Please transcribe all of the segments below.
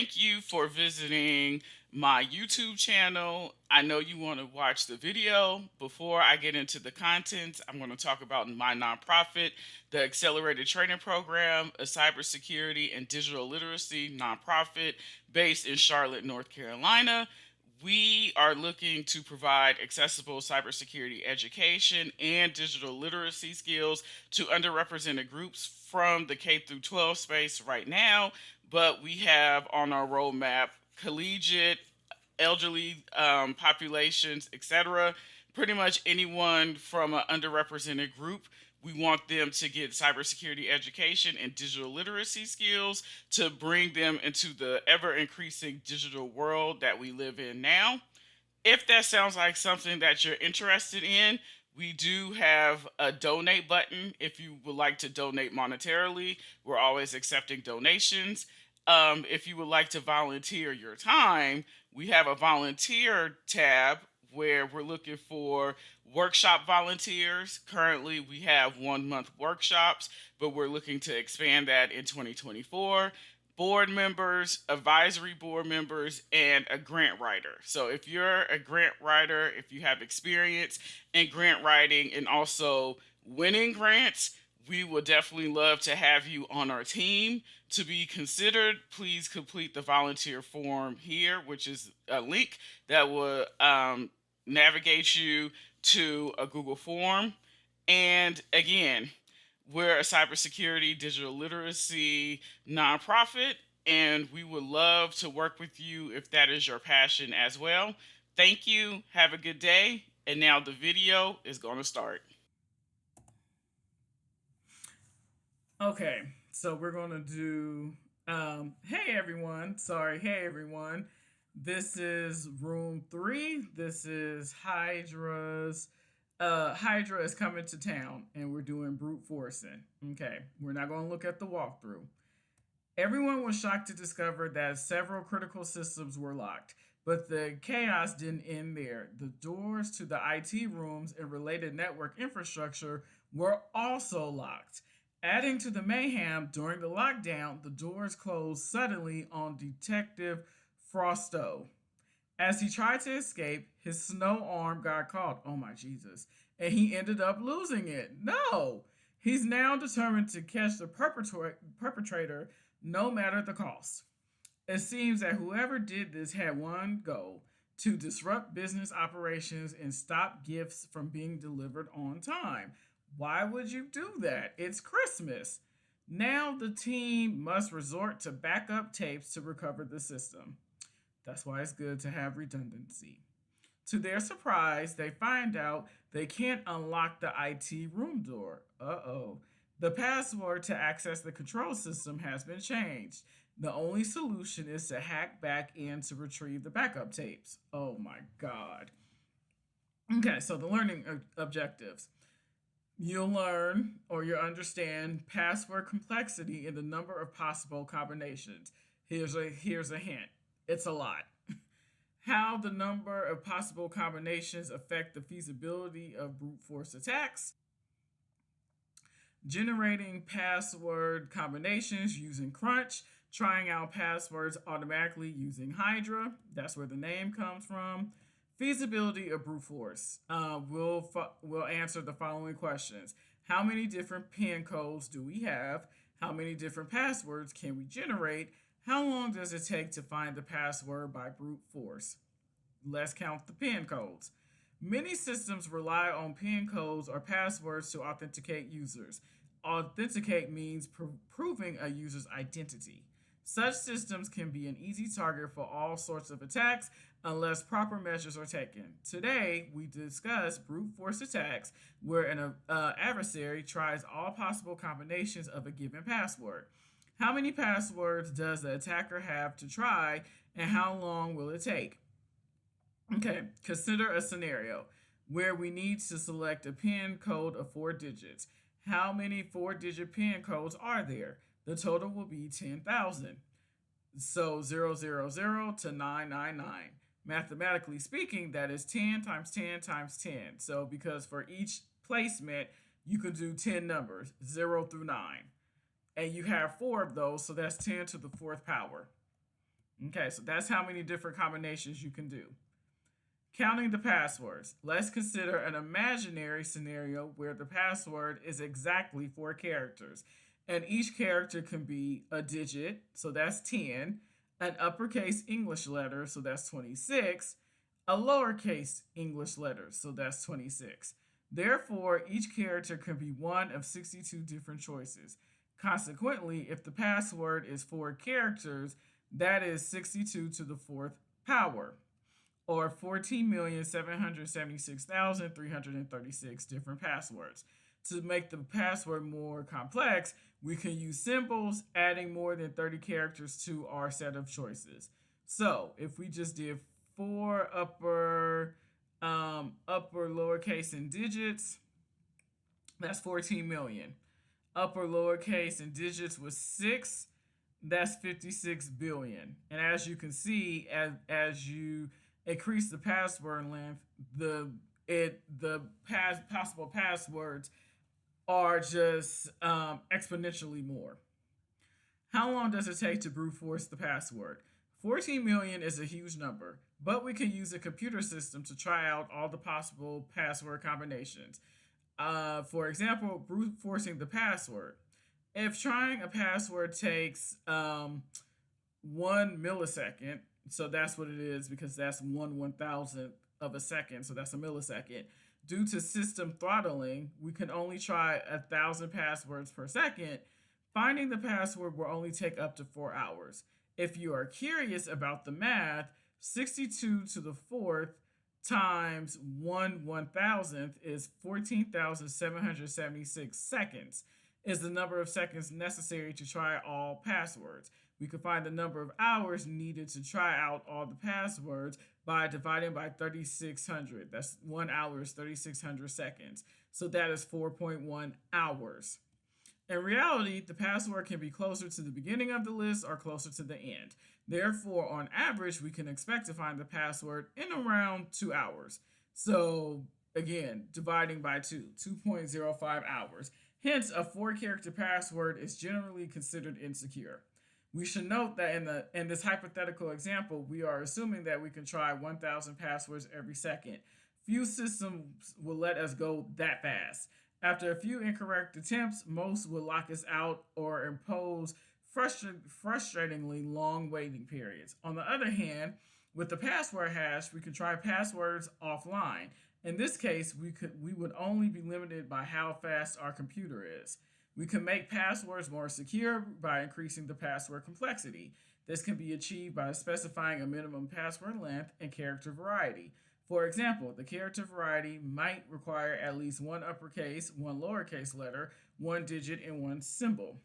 thank you for visiting my YouTube channel. I know you want to watch the video. Before I get into the content, I'm going to talk about my nonprofit, the Accelerated Training Program, a cybersecurity and digital literacy nonprofit based in Charlotte, North Carolina. We are looking to provide accessible cybersecurity education and digital literacy skills to underrepresented groups from the K through 12 space right now, but we have on our roadmap collegiate, elderly populations, etc. Pretty much anyone from an underrepresented group. We want them to get cybersecurity education and digital literacy skills to bring them into the ever increasing digital world that we live in now. If that sounds like something that you're interested in, we do have a donate button if you would like to donate monetarily. We're always accepting donations. If you would like to volunteer your time, we have a volunteer tab where we're looking for workshop volunteers. Currently, we have 1 month workshops, but we're looking to expand that in 2024. Board members, advisory board members, and a grant writer. So if you're a grant writer, if you have experience in grant writing and also winning grants, we would definitely love to have you on our team. To be considered, please complete the volunteer form here, which is a link that will navigate you to a Google form. And again, we're a cybersecurity, digital literacy nonprofit, and we would love to work with you if that is your passion as well. Thank you. Have a good day. And now the video is going to start. Okay, so we're gonna do. Hey everyone, sorry. Hey everyone, this is room 3. This is Hydra's. Hydra is coming to town, and we're doing brute forcing. Okay, we're not gonna look at the walkthrough. Everyone was shocked to discover that several critical systems were locked, but the chaos didn't end there. The doors to the IT rooms and related network infrastructure were also locked. Adding to the mayhem, during the lockdown, the doors closed suddenly on Detective Frosto. As he tried to escape, his snow arm got caught. Oh my Jesus. And he ended up losing it. No! He's now determined to catch the perpetrator no matter the cost. It seems that whoever did this had one goal: to disrupt business operations and stop gifts from being delivered on time. Why would you do that? It's Christmas. Now the team must resort to backup tapes to recover the system. That's why it's good to have redundancy. To their surprise, they find out they can't unlock the IT room door. Uh-oh. The password to access the control system has been changed. The only solution is to hack back in to retrieve the backup tapes. Oh my god. Okay, so the learning objectives. You'll learn or you'll understand password complexity and the number of possible combinations. Here's a hint. It's a lot. How the number of possible combinations affect the feasibility of brute force attacks, generating password combinations using Crunch, trying out passwords automatically using Hydra. That's where the name comes from. Feasibility of brute force. We'll answer the following questions: how many different PIN codes do we have? How many different passwords can we generate? How long does it take to find the password by brute force? Let's count the PIN codes. Many systems rely on PIN codes or passwords to authenticate users. Authenticate means proving a user's identity. Such systems can be an easy target for all sorts of attacks unless proper measures are taken. Today, we discuss brute force attacks where an adversary tries all possible combinations of a given password. How many passwords does the attacker have to try, and how long will it take? Okay, consider a scenario where we need to select a PIN code of 4 digits. How many 4 digit PIN codes are there? The total will be 10,000. So 000 to 999. Mathematically speaking, that is 10 times 10 times 10. So because for each placement, you could do 10 numbers, 0 through 9. And you have 4 of those, so that's 10 to the fourth power. Okay, so that's how many different combinations you can do. Counting the passwords. Let's consider an imaginary scenario where the password is exactly 4 characters, and each character can be a digit, so that's 10, an uppercase English letter, so that's 26, a lowercase English letter, so that's 26. Therefore, each character can be one of 62 different choices. Consequently, if the password is 4 characters, that is 62 to the fourth power, or 14,776,336 different passwords. To make the password more complex, we can use symbols, adding more than 30 characters to our set of choices. So if we just did 4 upper lowercase and digits, that's 14 million. Upper lowercase and digits was 6, that's 56 billion. And as you can see, as you increase the password length, the possible passwords are just exponentially more. How long does it take to brute force the password? 14 million is a huge number, but we can use a computer system to try out all the possible password combinations. For example, brute forcing the password. If trying a password takes 1 millisecond, so that's what it is because that's 1/1000th of a second, so that's a millisecond. Due to system throttling, we can only try 1,000 passwords per second. Finding the password will only take up to 4 hours. If you are curious about the math, 62 to the fourth times 1/1000th is 14,776 seconds, is the number of seconds necessary to try all passwords. We can find the number of hours needed to try out all the passwords by dividing by 3,600. That's 1 hour is 3,600 seconds. So that is 4.1 hours. In reality, the password can be closer to the beginning of the list or closer to the end. Therefore, on average, we can expect to find the password in around 2 hours. So, again, dividing by 2.05 hours. Hence, a 4 character password is generally considered insecure. We should note that in this hypothetical example, we are assuming that we can try 1,000 passwords every second. Few systems will let us go that fast. After a few incorrect attempts, most will lock us out or impose frustratingly long waiting periods. On the other hand, with the password hash, we can try passwords offline. In this case, we would only be limited by how fast our computer is. We can make passwords more secure by increasing the password complexity. This can be achieved by specifying a minimum password length and character variety. For example, the character variety might require at least 1 uppercase, 1 lowercase letter, 1 digit, and 1 symbol.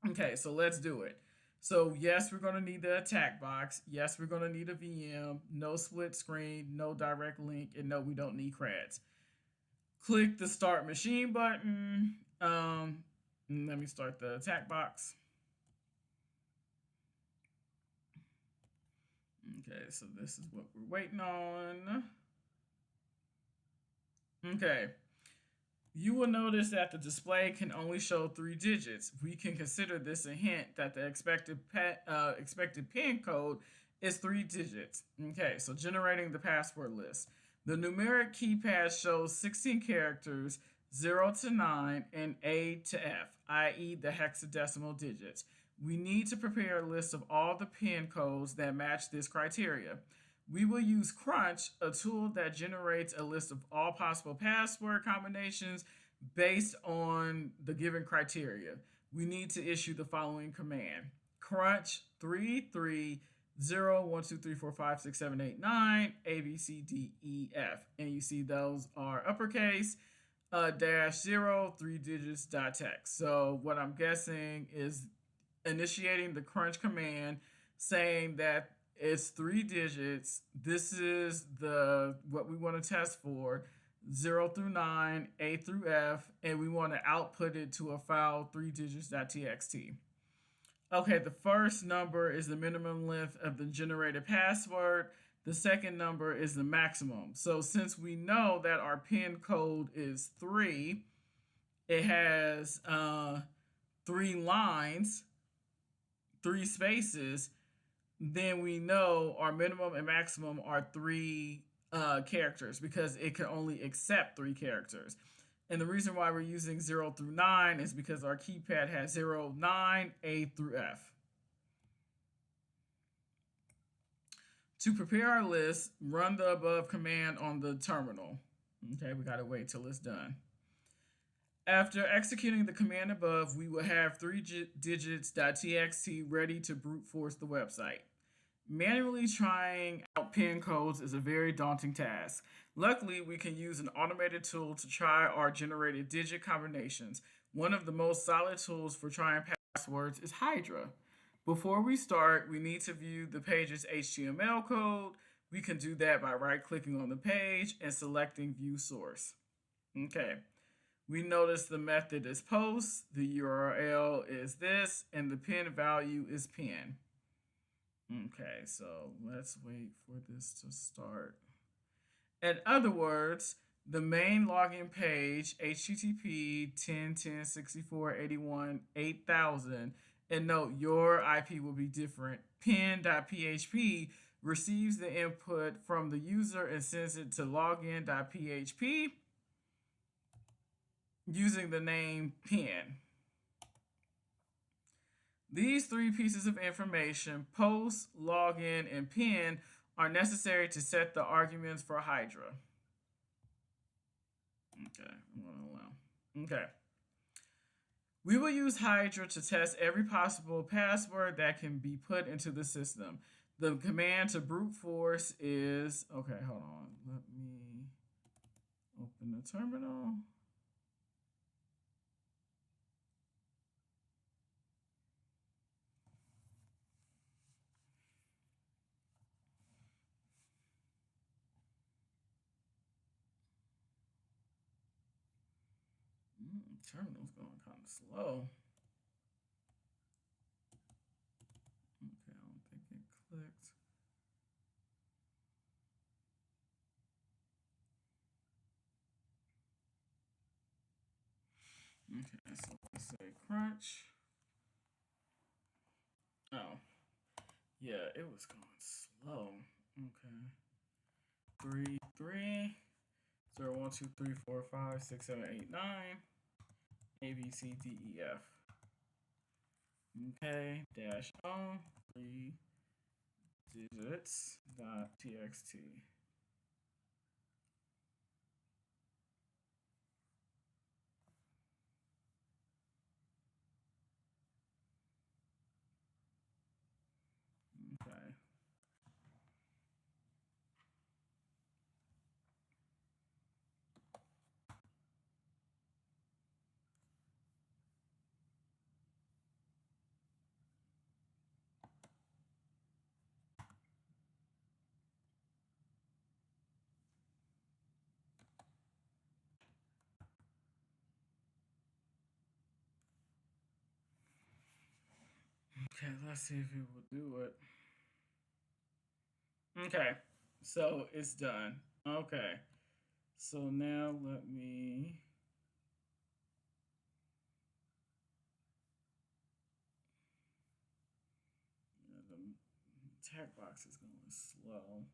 Okay, so let's do it. So, yes, we're going to need the attack box. Yes, we're going to need a VM. No split screen, no direct link, and no, we don't need creds. Click the start machine button. Let me start the attack box. Okay, so this is what we're waiting on. Okay. You will notice that the display can only show 3 digits. We can consider this a hint that the expected PIN code is 3 digits. Okay, so generating the password list. The numeric keypad shows 16 characters, 0 to 9, and A to F, i.e., the hexadecimal digits. We need to prepare a list of all the PIN codes that match this criteria. We will use Crunch, a tool that generates a list of all possible password combinations based on the given criteria. We need to issue the following command: Crunch 33012345678 ABCDEF. And you see those are uppercase, -0, 3 digits, text. So what I'm guessing is initiating the crunch command saying that it's 3 digits. This is the what we want to test for, 0 through 9, A through F, and we want to output it to a file 3 digits.txt. Okay, the first number is the minimum length of the generated password. The second number is the maximum. So since we know that our PIN code is 3, it has 3 lines, 3 spaces. then we know our minimum and maximum are three characters because it can only accept three characters. And the reason why we're using 0 through 9 is because our keypad has 0, 9, A through F. To prepare our list, run the above command on the terminal. Okay, we gotta wait till it's done. After executing the command above, we will have three digits.txt ready to brute force the website. Manually trying out pin codes is a very daunting task. Luckily, we can use an automated tool to try our generated digit combinations. One of the most solid tools for trying passwords is Hydra. Before we start, we need to view the page's HTML code. We can do that by right clicking on the page and selecting View Source. Okay, we notice the method is post, the URL is this, and the pin value is pin. Okay, so let's wait for this to start. In other words, the main login page, http 10.10.64.81.8000, and note your IP will be different. Pin.php receives the input from the user and sends it to login.php using the name pin. These three pieces of information, post, login, and pin, are necessary to set the arguments for Hydra. Okay, I'm going to allow. Okay. We will use Hydra to test every possible password that can be put into the system. The command to brute force is, okay, hold on. Let me open the terminal. Terminal's going kind of slow. Okay, I don't think it clicked. Okay, so let's say crunch. Oh, yeah, it was going slow. Okay. 3, 3, 0, 1, 2, 3, 4, 5, 6, 7, 8, 9. A, B, C, D, E, F. Okay, dash O, 3 digits dot txt. Okay. Okay, let's see if it will do it. Okay, so it's done. Okay, so now let me. Yeah, the tag box is going slow.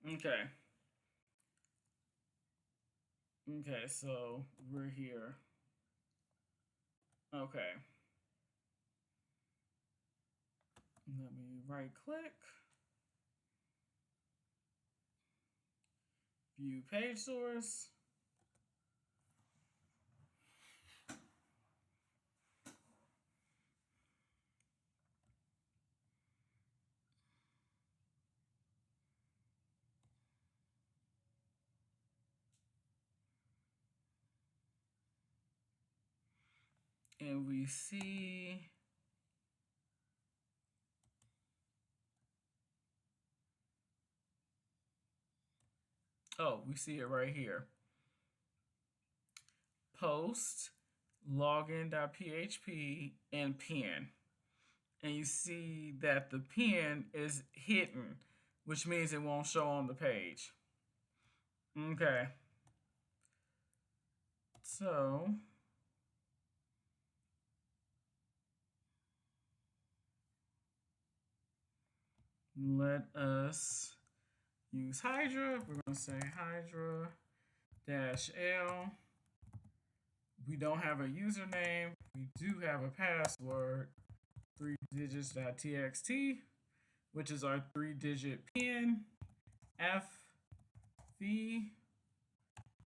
Okay. Okay, so we're here. Okay. Let me right click, view page source. And we see, oh, we see it right here. Post, login.php, and pin. And you see that the pin is hidden, which means it won't show on the page. Okay. So let us use Hydra. We're going to say Hydra dash L. We don't have a username. We do have a password, 3digits.txt, which is our 3-digit pin. F V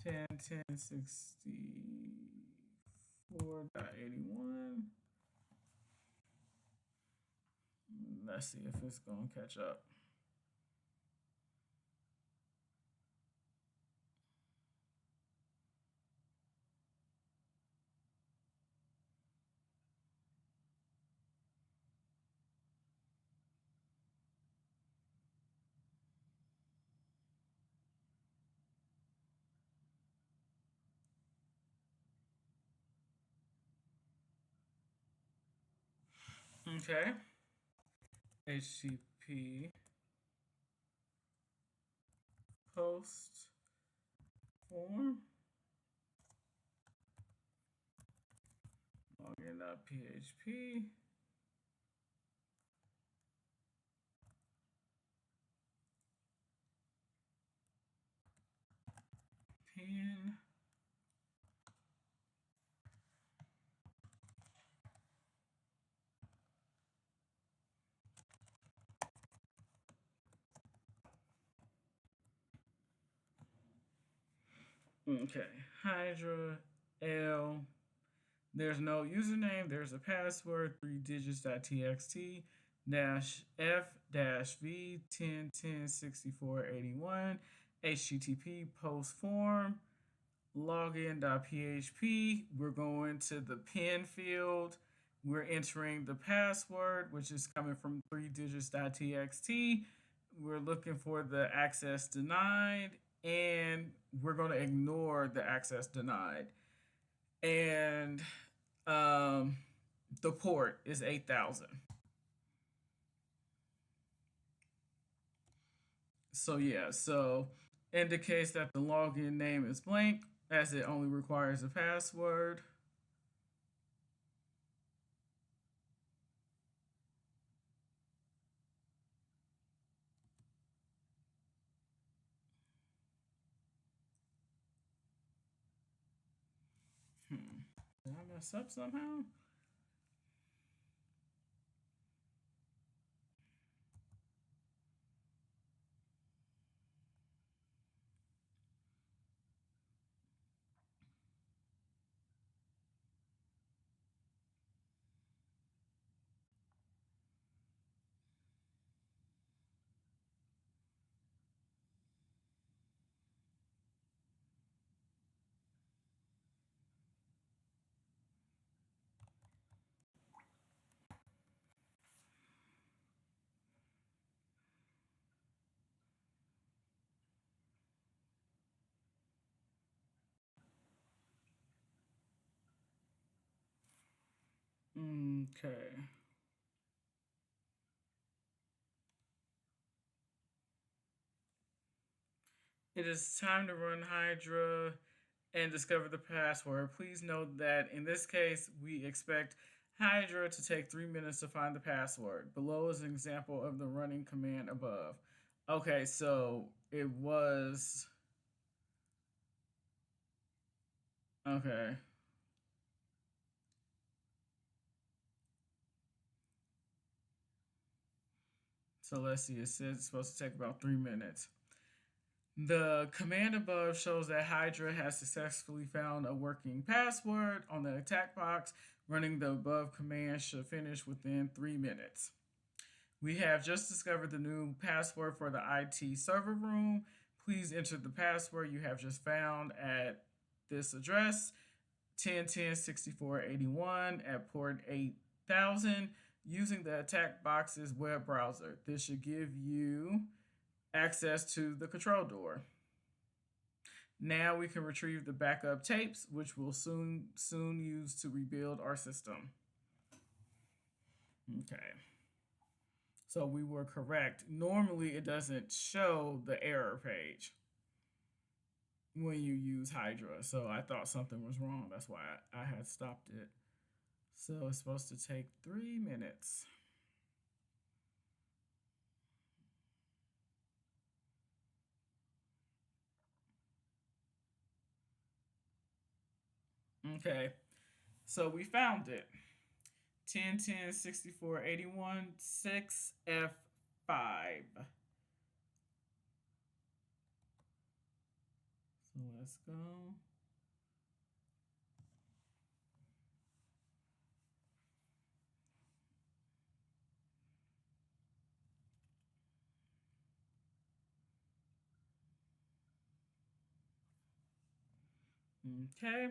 10.10.64.81. Let's see if it's going to catch up. Okay. HTTP post form login.php pin. Okay. Hydra L. There's no username. There's a password, 3digits.txt dash F dash V 10.10.64.81. HTTP post form login.php. We're going to the pin field. We're entering the password, which is coming from 3digits.txt. We're looking for the access denied, and we're going to ignore the access denied. And um, the port is 8,000. So, yeah, so indicates that the login name is blank as it only requires a password. Did I mess up somehow? Okay. It is time to run Hydra and discover the password. Please note that in this case, we expect Hydra to take 3 minutes to find the password. Below is an example of the running command above. Okay, so it was okay. So let's see. It says it's supposed to take about 3 minutes. The command above shows that Hydra has successfully found a working password on the attack box. Running the above command should finish within 3 minutes. We have just discovered the new password for the IT server room. Please enter the password you have just found at this address 10106481 at port 8000 using the attack box's web browser. This should give you access to the control door. Now we can retrieve the backup tapes, which we'll soon use to rebuild our system. Okay. So we were correct. Normally it doesn't show the error page when you use Hydra. So I thought something was wrong. That's why I had stopped it. So it's supposed to take 3 minutes. Okay. So we found it. 10106481 6F5. So let's go. Okay.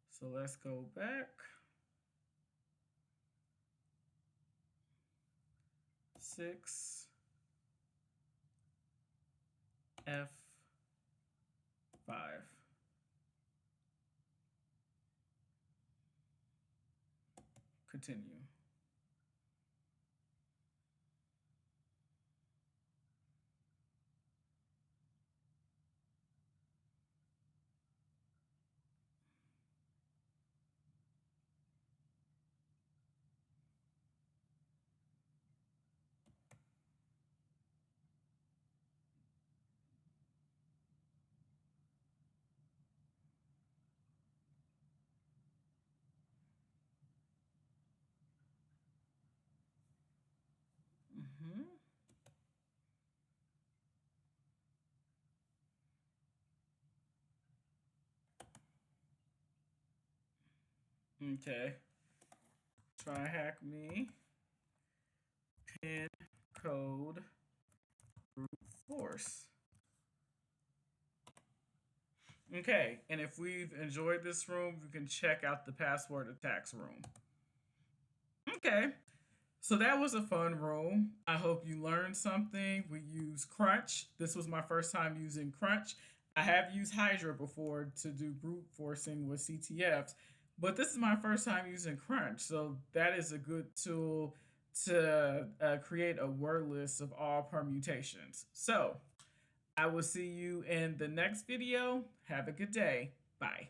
So let's go back. 6F5. Continue. Mm-hmm. Okay. Try hack me. Pin code brute force. Okay, and if we've enjoyed this room, you can check out the password attacks room. Okay, so that was a fun room. I hope you learned something. We use Crunch. This was my first time using Crunch. I have used Hydra before to do brute forcing with CTFs, but this is my first time using Crunch. So that is a good tool to create a word list of all permutations. So I will see you in the next video. Have a good day. Bye.